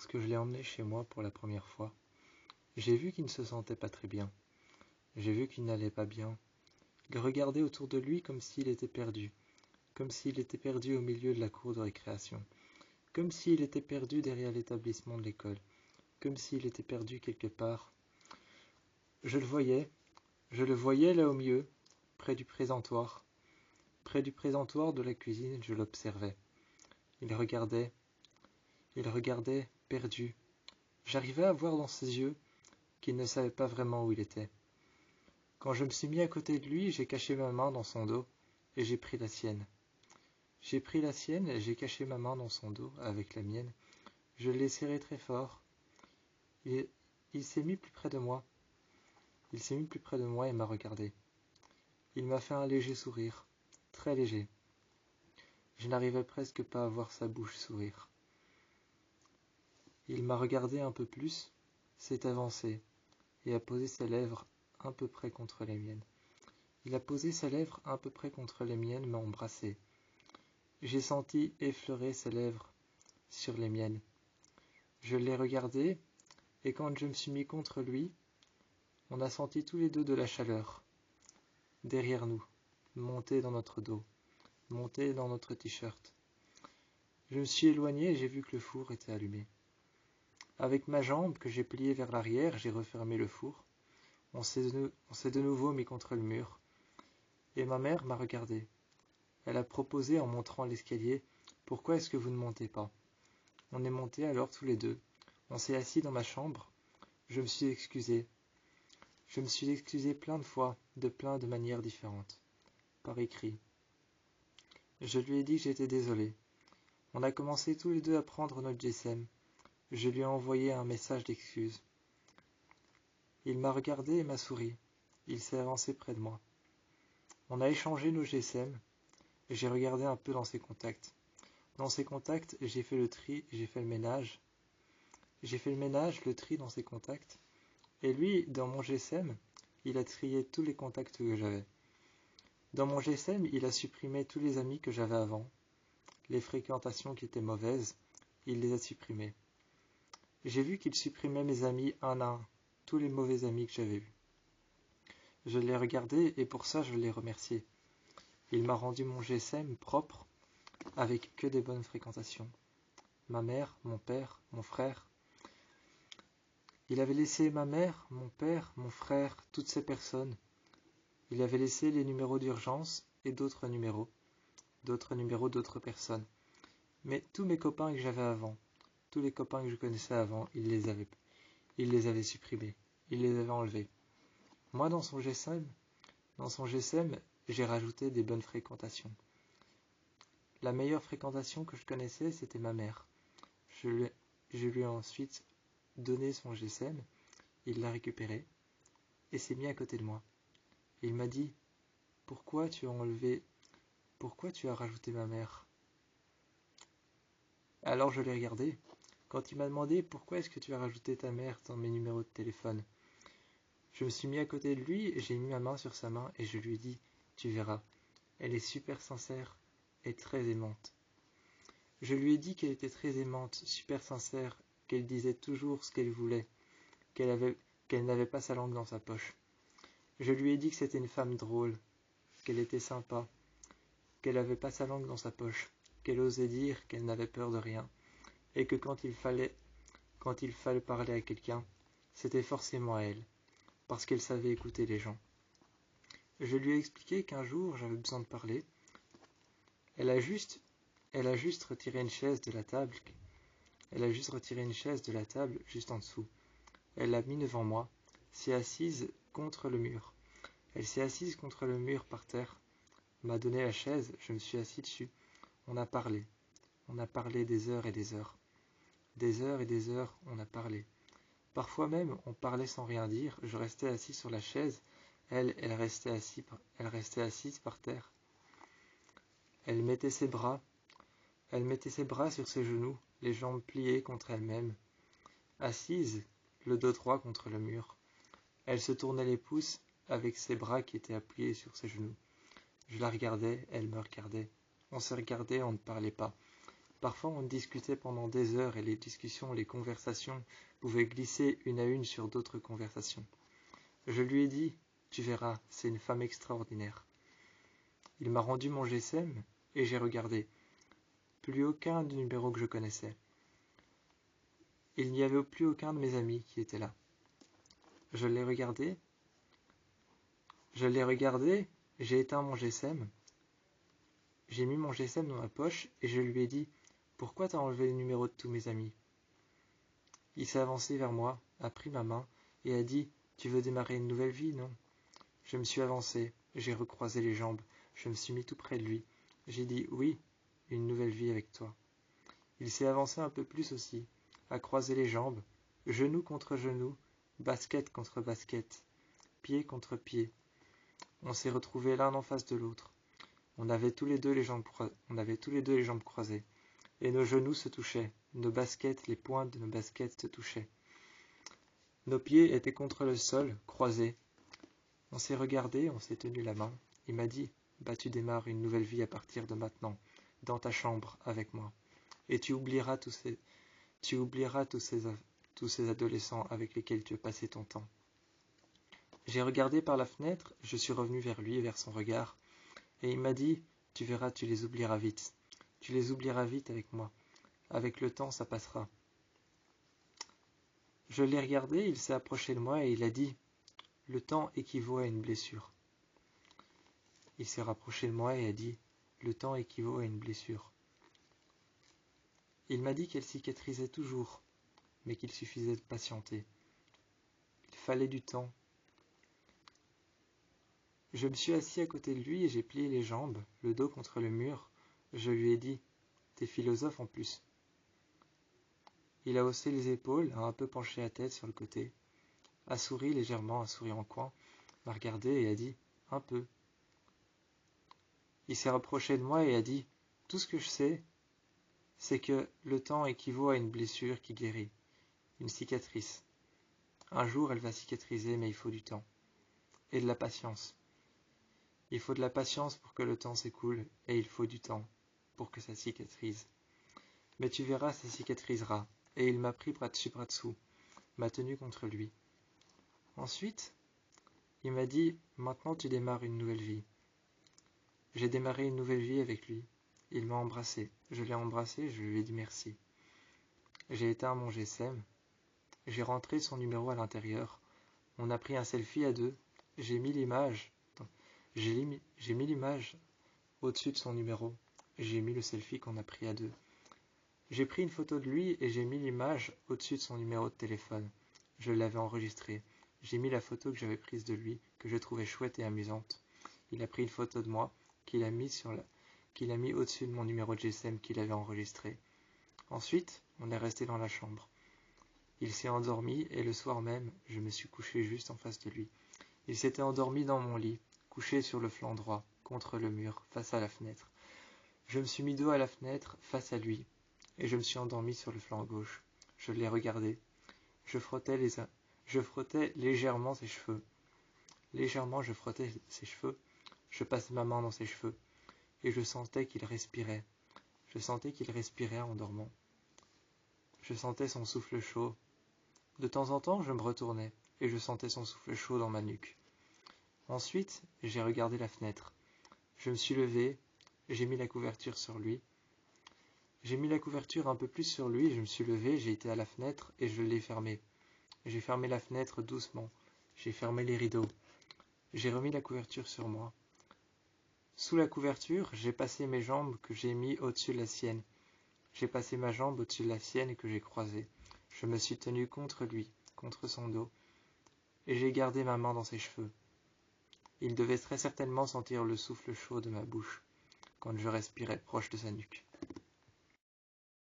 lorsque je l'ai emmené chez moi pour la première fois. J'ai vu qu'il ne se sentait pas très bien. J'ai vu qu'il n'allait pas bien. Il regardait autour de lui comme s'il était perdu au milieu de la cour de récréation, comme s'il était perdu derrière l'établissement de l'école, comme s'il était perdu quelque part. Je le voyais là au milieu, près du présentoir de la cuisine, je l'observais. Il regardait, perdu. J'arrivais à voir dans ses yeux qu'il ne savait pas vraiment où il était. Quand je me suis mis à côté de lui, j'ai caché ma main dans son dos et j'ai pris la sienne. J'ai pris la sienne et j'ai caché ma main dans son dos avec la mienne. Je l'ai serré très fort. Il s'est mis plus près de moi. Il s'est mis plus près de moi et m'a regardé. Il m'a fait un léger sourire, très léger. Je n'arrivais presque pas à voir sa bouche sourire. Il m'a regardé un peu plus, s'est avancé et a posé ses lèvres un peu près contre les miennes. Il a posé ses lèvres un peu près contre les miennes, m'a embrassé. J'ai senti effleurer ses lèvres sur les miennes. Je l'ai regardé et quand je me suis mis contre lui, on a senti tous les deux de la chaleur, derrière nous, monter dans notre dos, monter dans notre t-shirt. Je me suis éloigné et j'ai vu que le four était allumé. Avec ma jambe que j'ai pliée vers l'arrière, j'ai refermé le four. On s'est de nouveau mis contre le mur. Et ma mère m'a regardé. Elle a proposé en montrant l'escalier « Pourquoi est-ce que vous ne montez pas ?» On est montés alors tous les deux. On s'est assis dans ma chambre. Je me suis excusé. Je me suis excusé plein de fois, de plein de manières différentes. Par écrit. Je lui ai dit que j'étais désolé. On a commencé tous les deux à prendre notre GSM. Je lui ai envoyé un message d'excuse. Il m'a regardé et m'a souri. Il s'est avancé près de moi. On a échangé nos GSM et j'ai regardé un peu dans ses contacts. Dans ses contacts, j'ai fait le tri, j'ai fait le ménage. J'ai fait le ménage, le tri dans ses contacts. Et lui, dans mon GSM, il a trié tous les contacts que j'avais. Dans mon GSM, il a supprimé tous les amis que j'avais avant. Les fréquentations qui étaient mauvaises, il les a supprimées. J'ai vu qu'il supprimait mes amis un à un, tous les mauvais amis que j'avais eus. Je l'ai regardé et pour ça je l'ai remercié. Il m'a rendu mon GSM propre, avec que des bonnes fréquentations. Ma mère, mon père, mon frère. Il avait laissé ma mère, mon père, mon frère, toutes ces personnes. Il avait laissé les numéros d'urgence et d'autres numéros d'autres personnes. Mais tous mes copains que j'avais avant, tous les copains que je connaissais avant, il les avait supprimés, il les avait enlevés. Moi, dans son GSM, j'ai rajouté des bonnes fréquentations. La meilleure fréquentation que je connaissais, c'était ma mère. Je lui ai ensuite donné son GSM, il l'a récupéré et s'est mis à côté de moi. Il m'a dit « Pourquoi tu as rajouté ma mère ?» Alors je l'ai regardé. Quand il m'a demandé « Pourquoi est-ce que tu as rajouté ta mère dans mes numéros de téléphone ?» Je me suis mis à côté de lui, j'ai mis ma main sur sa main et je lui ai dit « Tu verras, elle est super sincère et très aimante. » Je lui ai dit qu'elle était très aimante, super sincère, qu'elle disait toujours ce qu'elle voulait, qu'elle n'avait pas sa langue dans sa poche. Je lui ai dit que c'était une femme drôle, qu'elle était sympa, qu'elle n'avait pas sa langue dans sa poche, qu'elle osait dire qu'elle n'avait peur de rien, et que quand il fallait parler à quelqu'un, c'était forcément à elle, parce qu'elle savait écouter les gens. Je lui ai expliqué qu'un jour j'avais besoin de parler. Elle a juste retiré une chaise de la table. Elle a juste retiré une chaise de la table juste en dessous. Elle l'a mis devant moi, s'est assise contre le mur. Elle s'est assise contre le mur par terre, m'a donné la chaise, je me suis assis dessus. On a parlé des heures et des heures. Des heures et des heures, on a parlé. Parfois même, on parlait sans rien dire, je restais assis sur la chaise, elle restait assise par terre. Elle mettait ses bras sur ses genoux, les jambes pliées contre elle-même, assise, le dos droit contre le mur. Elle se tournait les pouces avec ses bras qui étaient appuyés sur ses genoux. Je la regardais, elle me regardait. On se regardait, on ne parlait pas. Parfois on discutait pendant des heures et les discussions, les conversations pouvaient glisser une à une sur d'autres conversations. Je lui ai dit, tu verras, c'est une femme extraordinaire. Il m'a rendu mon GSM et j'ai regardé. Plus aucun numéro que je connaissais. Il n'y avait plus aucun de mes amis qui était là. Je l'ai regardé, j'ai éteint mon GSM, j'ai mis mon GSM dans ma poche et je lui ai dit « Pourquoi t'as enlevé les numéros de tous mes amis ?» Il s'est avancé vers moi, a pris ma main et a dit « Tu veux démarrer une nouvelle vie, non ?» Je me suis avancé, j'ai recroisé les jambes, je me suis mis tout près de lui. J'ai dit « Oui, une nouvelle vie avec toi. » Il s'est avancé un peu plus aussi, a croisé les jambes, genou contre genou, basket contre basket, pied contre pied. On s'est retrouvés l'un en face de l'autre. On avait tous les deux les jambes croisées, et nos genoux se touchaient, nos baskets, les pointes de nos baskets se touchaient. Nos pieds étaient contre le sol, croisés. On s'est regardés, on s'est tenu la main. Il m'a dit, bah tu démarres une nouvelle vie à partir de maintenant, dans ta chambre avec moi. Et tu oublieras tous ces adolescents avec lesquels tu as passé ton temps. J'ai regardé par la fenêtre, je suis revenu vers lui et vers son regard, et il m'a dit, tu verras, tu les oublieras vite. Tu les oublieras vite avec moi. Avec le temps, ça passera. Je l'ai regardé, il s'est approché de moi et il a dit, le temps équivaut à une blessure. Il s'est rapproché de moi et a dit, le temps équivaut à une blessure. Il m'a dit qu'elle cicatrisait toujours, mais qu'il suffisait de patienter. Il fallait du temps. Je me suis assis à côté de lui et j'ai plié les jambes, le dos contre le mur. Je lui ai dit, t'es philosophe en plus. Il a haussé les épaules, a un peu penché la tête sur le côté, a souri légèrement, un sourire en coin, m'a regardé et a dit, un peu. Il s'est rapproché de moi et a dit, tout ce que je sais, c'est que le temps équivaut à une blessure qui guérit, une cicatrice. Un jour, elle va cicatriser, mais il faut du temps. Et de la patience. Il faut de la patience pour que le temps s'écoule, et il faut du temps pour que ça cicatrise. Mais tu verras, ça cicatrisera. Et il m'a pris bras dessus, bras dessous, m'a tenu contre lui. Ensuite, il m'a dit, maintenant tu démarres une nouvelle vie. J'ai démarré une nouvelle vie avec lui. Il m'a embrassé. Je l'ai embrassé, je lui ai dit merci. J'ai éteint mon GSM. J'ai rentré son numéro à l'intérieur. On a pris un selfie à deux. J'ai mis l'image. J'ai mis l'image au-dessus de son numéro. J'ai mis le selfie qu'on a pris à deux. J'ai pris une photo de lui et j'ai mis l'image au-dessus de son numéro de téléphone. Je l'avais enregistré. J'ai mis la photo que j'avais prise de lui, que je trouvais chouette et amusante. Il a pris une photo de moi qu'il a mis au-dessus de mon numéro de GSM qu'il avait enregistré. Ensuite, on est resté dans la chambre. Il s'est endormi et le soir même, je me suis couché juste en face de lui. Il s'était endormi dans mon lit, couché sur le flanc droit, contre le mur, face à la fenêtre. Je me suis mis dos à la fenêtre, face à lui, et je me suis endormi sur le flanc gauche. Je l'ai regardé. Je frottais légèrement ses cheveux. Légèrement, je frottais ses cheveux. Je passais ma main dans ses cheveux. Et je sentais qu'il respirait. Je sentais qu'il respirait en dormant. Je sentais son souffle chaud. De temps en temps, je me retournais, et je sentais son souffle chaud dans ma nuque. Ensuite, j'ai regardé la fenêtre. Je me suis levé, j'ai mis la couverture sur lui. J'ai mis la couverture un peu plus sur lui, je me suis levé, j'ai été à la fenêtre et je l'ai fermée. J'ai fermé la fenêtre doucement. J'ai fermé les rideaux. J'ai remis la couverture sur moi. Sous la couverture, j'ai passé mes jambes que j'ai mis au-dessus de la sienne. J'ai passé ma jambe au-dessus de la sienne et que j'ai croisée. Je me suis tenu contre lui, contre son dos, et j'ai gardé ma main dans ses cheveux. Il devait très certainement sentir le souffle chaud de ma bouche, quand je respirais proche de sa nuque.